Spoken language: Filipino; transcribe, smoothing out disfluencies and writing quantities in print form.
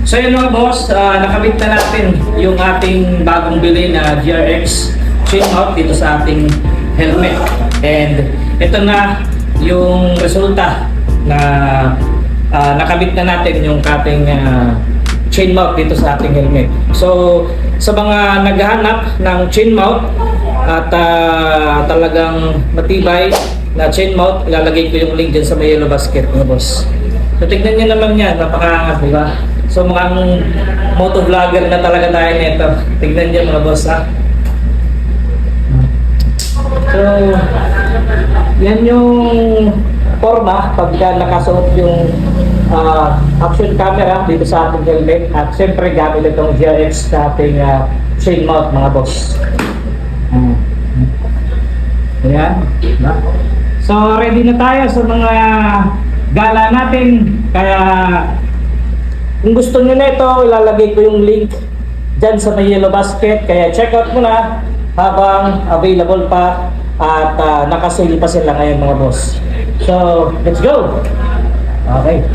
So yun mga boss, nakabit na natin yung ating bagong bili na GRX chain mount dito sa ating helmet. And ito na yung resulta na nakabit na natin yung ating chain mount dito sa ating helmet. So sa mga naghahanap ng chain mount at talagang matibay na chain mount, ilalagay ko yung link dyan sa may yellow basket mga boss. So tignan nyo naman yan, napakaangas, di ba? So mukhang motovlogger na talaga tayo nito. Tignan nyo mga boss ha. So yan yung forma pagka nakasuot yung action camera dito sa ating helmet. At siyempre gamit itong GRX sa ating chain mount mga boss. Ayan. So ready na tayo sa mga gala natin. Kaya kung gusto nyo na ito, ilalagay ko yung link dyan sa may yellow basket. Kaya check out mo na habang available pa at nakasale pa sila ngayon mga boss. So let's go! Okay.